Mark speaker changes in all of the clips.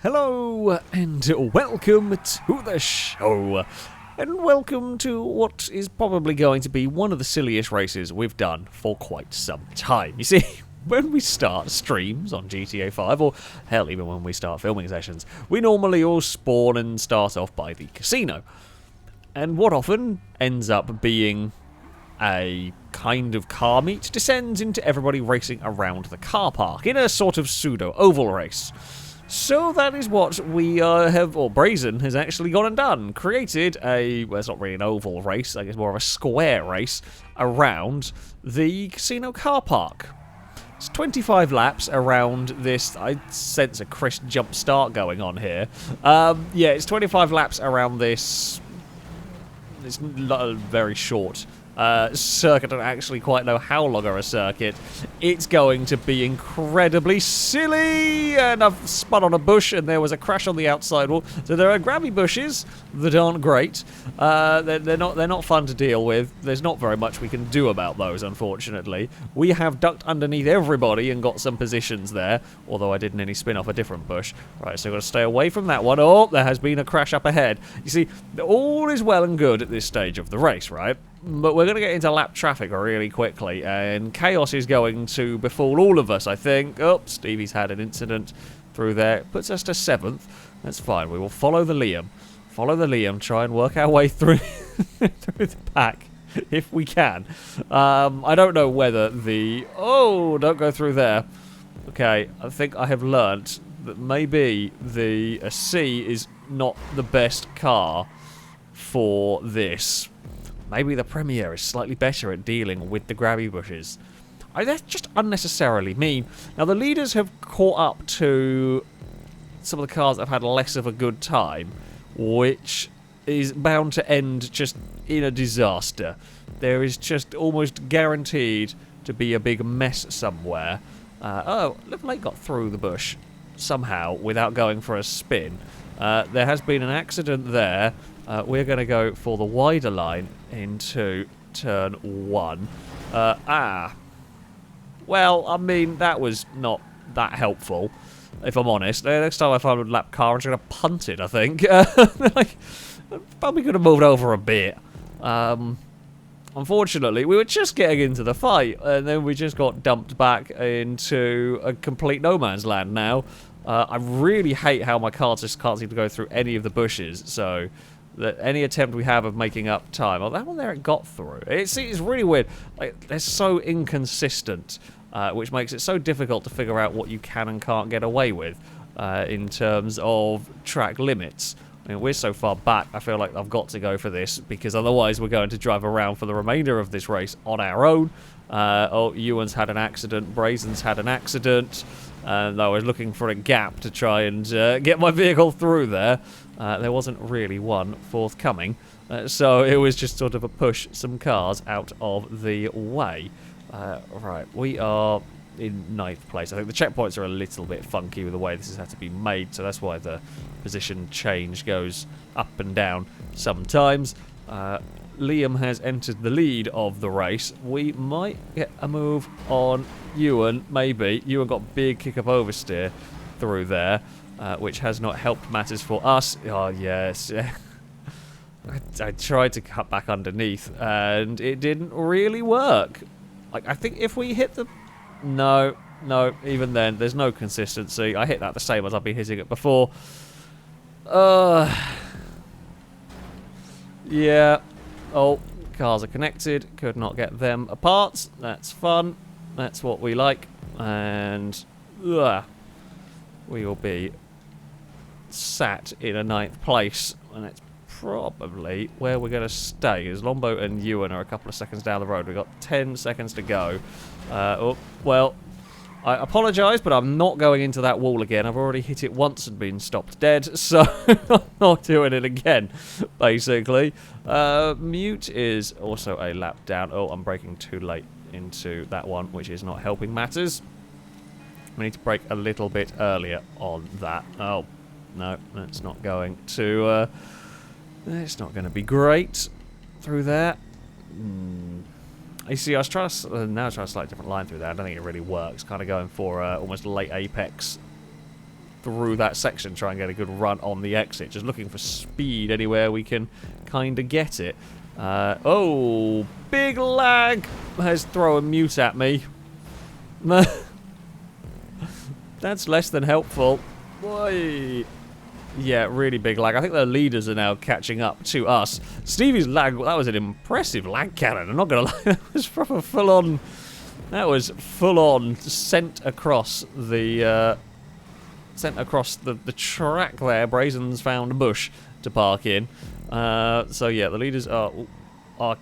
Speaker 1: Hello and welcome to the show. And welcome to what is probably going to be one of the silliest races we've done for quite some time. You see, when we start streams on GTA 5, or hell, even when we start filming sessions, we normally all spawn and start off by the casino. And what often ends up being a kind of car meet descends into everybody racing around the car park in a sort of pseudo-oval race. So that is what we have, or Brazen has actually gone and done. Created a, well, it's not really an oval race, I guess more of a square race around the casino car park. It's 25 laps around this. I sense a Chris jump start going on here. Yeah, it's 25 laps around this. It's very short circuit. I don't actually quite know how long are a circuit. It's going to be incredibly silly, and I've spun on a bush and there was a crash on the outside wall. So there are grabby bushes that aren't great. They're not fun to deal with. There's not very much we can do about those, unfortunately. We have ducked underneath everybody and got some positions there, although I did nearly spin off a different bush. Right, so I've got to stay away from that one. Oh, there has been a crash up ahead. You see, all is well and good at this stage of the race, right? But we're going to get into lap traffic really quickly, and chaos is going to befall all of us, I think. Oh, Stevie's had an incident through there. Puts us to 7th. That's fine. We will follow the Liam. Follow the Liam. Try and work our way through, through the pack, if we can. I don't know whether the... Oh, don't go through there. Okay, I think I have learnt that maybe the C is not the best car for this. Maybe the Premier is slightly better at dealing with the grabby bushes. That's just unnecessarily mean. Now, the leaders have caught up to some of the cars that have had less of a good time, which is bound to end just in a disaster. There is just almost guaranteed to be a big mess somewhere. Oh, Liverlake got through the bush somehow without going for a spin. There has been an accident there. We're going to go for the wider line into turn 1. Well, I mean, that was not that helpful, if I'm honest. Next time I find a lap car, I'm just going to punt it, I think. Like, probably could have moved over a bit. Unfortunately, we were just getting into the fight, and then we just got dumped back into a complete no man's land now. I really hate how my car just can't seem to go through any of the bushes, so that any attempt we have of making up time... Oh, that one there it got through. It's really weird. Like, they're so inconsistent, which makes it so difficult to figure out what you can and can't get away with in terms of track limits. I mean, we're so far back, I feel like I've got to go for this, because otherwise we're going to drive around for the remainder of this race on our own. Oh, Ewan's had an accident, Brazen's had an accident, and I was looking for a gap to try and get my vehicle through there. There wasn't really one forthcoming, so it was just sort of a push some cars out of the way. Right, we are in 9th place. I think the checkpoints are a little bit funky with the way this has had to be made, so that's why the position change goes up and down sometimes. Liam has entered the lead of the race. We might get a move on Ewan, maybe. Ewan got big kick-up oversteer through there, which has not helped matters for us. Oh, yes. I tried to cut back underneath, and it didn't really work. Like, I think if we hit the... No, even then, there's no consistency. I hit that the same as I've been hitting it before. Yeah. Oh, cars are connected. Could not get them apart. That's fun. That's what we like. And we will be sat in a 9th place. And it's probably where we're going to stay. Because Lombo and Ewan are a couple of seconds down the road. We've got 10 seconds to go. Oh, well, I apologise, but I'm not going into that wall again. I've already hit it once and been stopped dead, so I'm not doing it again, basically. Mute is also a lap down. Oh, I'm braking too late into that one, which is not helping matters. We need to brake a little bit earlier on that. Oh, no, that's not going to... it's not going to be great through there. You see, I was trying to, now trying a slightly different line through there. I don't think it really works. Kind of going for almost late apex through that section, try and get a good run on the exit. Just looking for speed anywhere we can kind of get it. Oh, big lag has thrown mute at me. That's less than helpful. Boy. Yeah, really big lag. I think the leaders are now catching up to us. Stevie's lag, that was an impressive lag cannon. I'm not going to lie, that was proper full-on. That was full-on sent across the the track there. Brazen's found a bush to park in. So yeah, the leaders are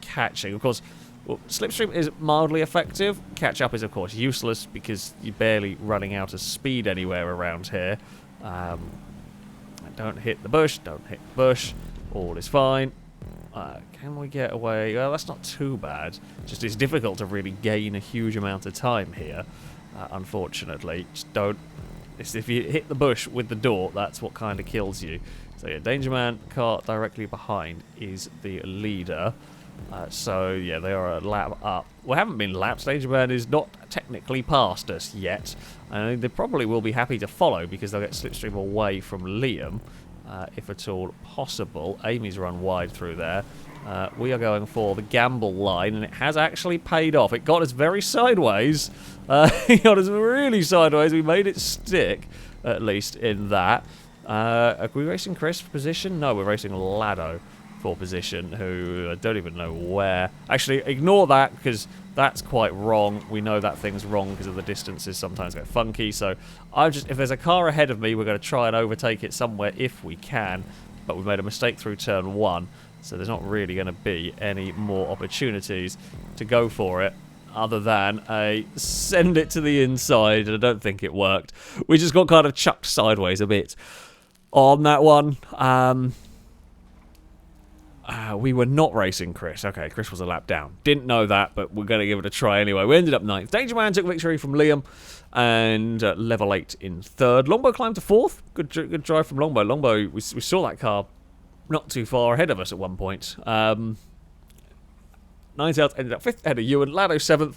Speaker 1: catching. Of course, Slipstream is mildly effective. Catch up is of course useless because you're barely running out of speed anywhere around here. Don't hit the bush, don't hit the bush. All is fine. Can we get away? Well, that's not too bad. Just it's difficult to really gain a huge amount of time here, unfortunately. Just don't. If you hit the bush with the door, that's what kind of kills you. So yeah, Danger Man car directly behind is the leader. So yeah, they are a lap up. We haven't been lapped. Danger Man is not technically past us yet. And they probably will be happy to follow because they'll get Slipstream away from Liam, if at all possible. Amy's run wide through there. We are going for the gamble line, and it has actually paid off. It got us very sideways. It got us really sideways. We made it stick, at least in that. Are we racing Chris for position? No, we're racing Lado for position, who I don't even know where. Actually, ignore that, because that's quite wrong. We know that thing's wrong because of the distances sometimes get funky. So if there's a car ahead of me, we're going to try and overtake it somewhere if we can. But we made a mistake through turn 1, so there's not really going to be any more opportunities to go for it other than a send it to the inside, and I don't think it worked. We just got kind of chucked sideways a bit on that one. We were not racing Chris. Okay, Chris was a lap down. Didn't know that, but we're going to give it a try anyway. We ended up 9th. Danger Man took victory from Liam, and level 8 in 3rd. Longbow climbed to 4th. Good drive from Longbow. Longbow, we saw that car not too far ahead of us at one point. Ninetales ended up 5th ahead of Ewan. Lado 7th.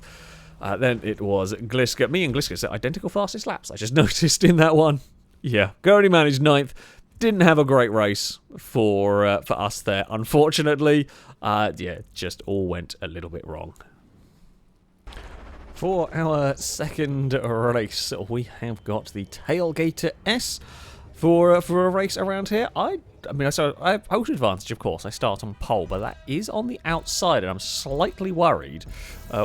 Speaker 1: Then it was Gliska. Me and Gliska set identical fastest laps. I just noticed in that one. Yeah, Gurney managed 9th. Didn't have a great race for us there, unfortunately. Yeah, just all went a little bit wrong. For our second race, we have got the Tailgater S for a race around here. I mean, so I have out advantage, of course. I start on pole, but that is on the outside, and I'm slightly worried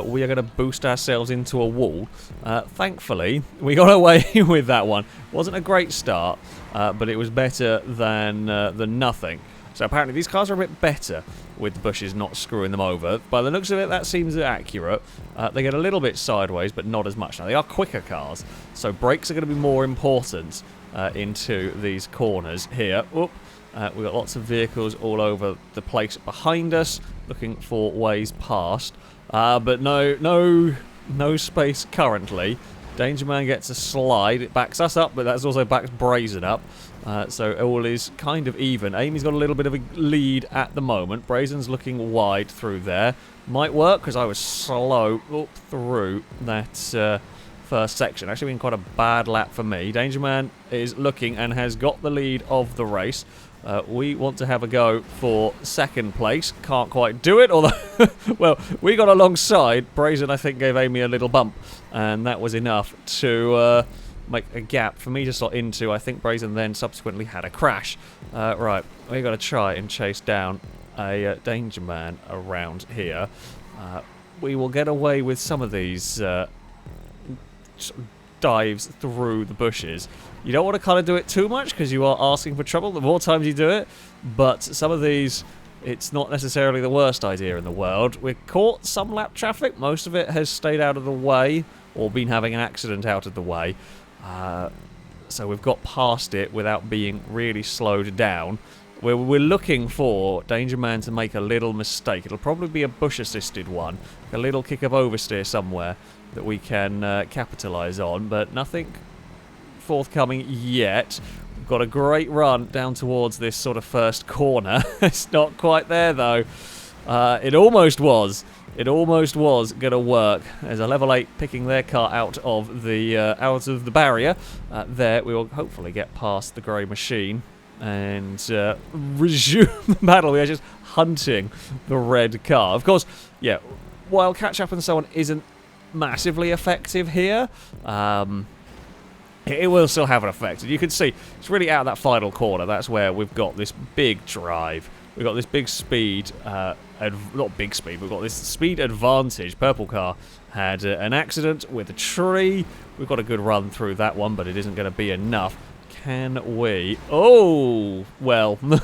Speaker 1: we are going to boost ourselves into a wall. Thankfully, we got away with that one. Wasn't a great start, but it was better than nothing. So apparently these cars are a bit better with the bushes not screwing them over. By the looks of it, that seems accurate. They get a little bit sideways, but not as much. Now, they are quicker cars, so brakes are going to be more important into these corners here. Oop. We've got lots of vehicles all over the place behind us, looking for ways past. But no space currently. Danger Man gets a slide. It backs us up, but that's also backs Brazen up. So all is kind of even. Amy's got a little bit of a lead at the moment. Brazen's looking wide through there. Might work because I was slow up through that first section. Actually been quite a bad lap for me. Danger Man is looking and has got the lead of the race. We want to have a go for second place. Can't quite do it, although, well, we got alongside. Brazen, I think, gave Amy a little bump, and that was enough to make a gap for me to slot into. I think Brazen then subsequently had a crash. Right, we got to try and chase down a Danger Man around here. We will get away with some of these dives through the bushes. You don't want to kind of do it too much because you are asking for trouble the more times you do it, but some of these, it's not necessarily the worst idea in the world. We've caught some lap traffic. Most of it has stayed out of the way or been having an accident out of the way. So we've got past it without being really slowed down. We're looking for Danger Man to make a little mistake. It'll probably be a bush-assisted one, a little kick of oversteer somewhere that we can capitalise on, but nothing forthcoming yet. We've got a great run down towards this sort of first corner. It's not quite there though. It almost was. It almost was going to work. There's a level 8 picking their car out of the barrier. There, we will hopefully get past the grey machine and resume the battle. We are just hunting the red car. Of course, yeah, while catch-up and so on isn't massively effective here, it will still have an effect. And you can see, it's really out of that final corner. That's where we've got this big drive. We've got this big speed, not big speed, we've got this speed advantage. Purple car had an accident with a tree. We've got a good run through that one, but it isn't going to be enough. Can we? Oh, well. I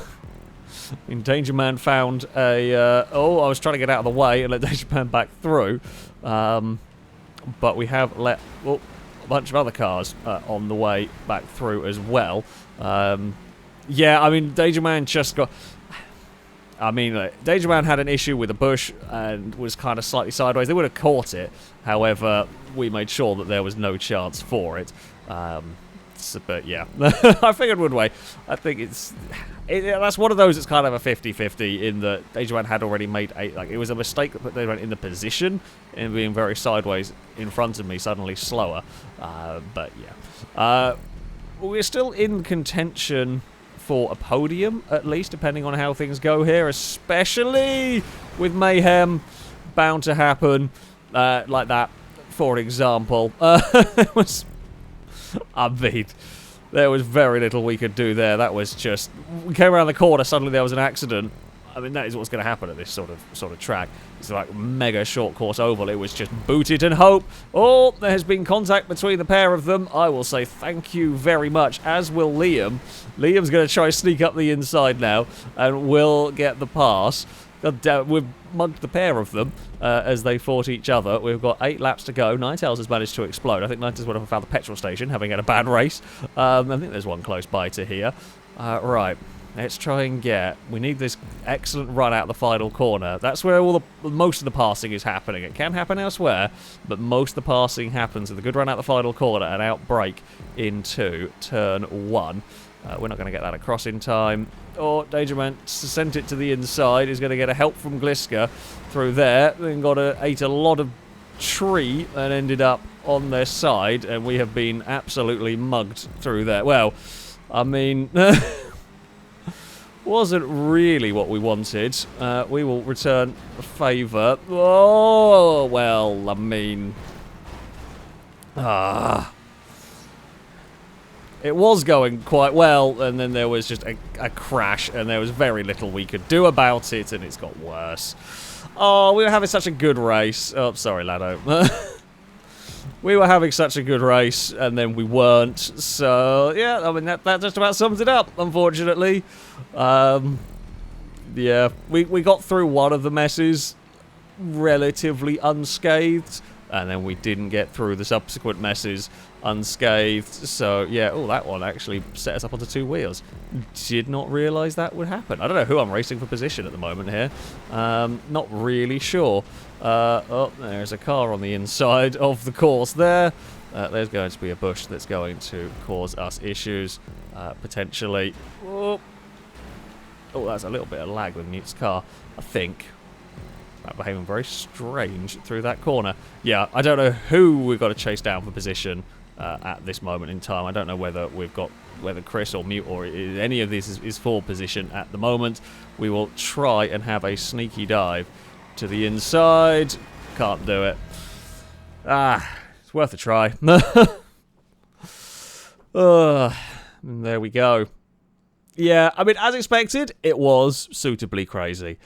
Speaker 1: mean, Danger Man found a... I was trying to get out of the way and let Danger Man back through. But we have let a bunch of other cars on the way back through as well. Yeah, I mean, Danger Man just got... Danger Man had an issue with a bush and was kind of slightly sideways. They would have caught it. However, we made sure that there was no chance for it. But yeah, I figured would way. I think that's one of those that's kind of a 50-50 in that Danger Man had already made it was a mistake that put Danger Man in the position and being very sideways in front of me, suddenly slower. But yeah, we're still in contention for a podium, at least, depending on how things go here, especially with mayhem bound to happen, like that, for example. There was very little we could do there. That was just... We came around the corner, suddenly there was an accident. I mean, that is what's going to happen at this sort of track. It's like mega short course oval. It was just boot it and hope. Oh, there has been contact between the pair of them. I will say thank you very much, as will Liam. Liam's going to try to sneak up the inside now and will get the pass. We've mugged the pair of them as they fought each other. We've got 8 laps to go. Ninetales has managed to explode. I think Ninetales would have found the petrol station, having had a bad race. I think there's one close by to here. Right. Let's try and get... We need this excellent run out the final corner. That's where most of the passing is happening. It can happen elsewhere, but most of the passing happens with a good run out the final corner and out brake into turn 1. We're not going to get that across in time. Danger Man sent it to the inside. He's going to get a help from Gliska through there. Then ate a lot of tree and ended up on their side, and we have been absolutely mugged through there. Well, I mean... wasn't really what we wanted. We will return a favour. Oh, well, I mean... It was going quite well, and then there was just a crash, and there was very little we could do about it, and it's got worse. Oh, we were having such a good race. Oh, sorry, Lado. We were having such a good race, and then we weren't. So, yeah, I mean, that just about sums it up, unfortunately. Yeah, we got through one of the messes relatively unscathed, and then we didn't get through the subsequent messes unscathed. So, yeah, that one actually set us up onto 2 wheels. Did not realise that would happen. I don't know who I'm racing for position at the moment here. Not really sure. There's a car on the inside of the course there. There's going to be a bush that's going to cause us issues, potentially. Oh, that's a little bit of lag with Newt's car, I think. That behaving very strange through that corner. Yeah, I don't know who we've got to chase down for position at this moment in time. I don't know whether Chris or Mute or any of this is for position at the moment. We will try and have a sneaky dive to the inside. Can't do it. It's worth a try. There we go. Yeah, I mean, as expected, it was suitably crazy.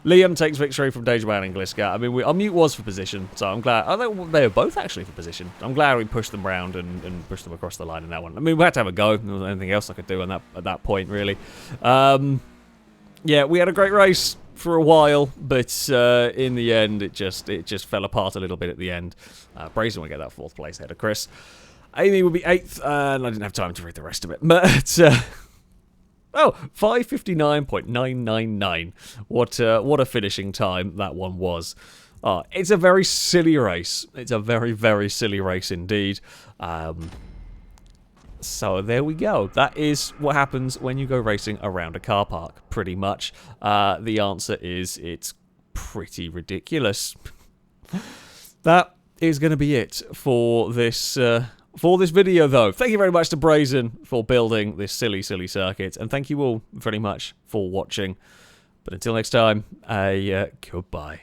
Speaker 1: Liam takes victory from Danger Man and Gliska. I mean, our Mute was for position, so I'm glad. I think they were both actually for position. I'm glad we pushed them round and pushed them across the line in that one. I mean, we had to have a go. There wasn't anything else I could do at that point, really. Yeah, we had a great race for a while, but in the end, it just fell apart a little bit at the end. Brazen will get that 4th place ahead of Chris. Amy would be 8th, and I didn't have time to read the rest of it. But 5:59.999. What a finishing time that one was. It's a very silly race. It's a very, very silly race indeed. So there we go. That is what happens when you go racing around a car park, pretty much. The answer is it's pretty ridiculous. That is going to be it for this video, though. Thank you very much to Brazen for building this silly circuit, and thank you all very much for watching. But until next time, goodbye.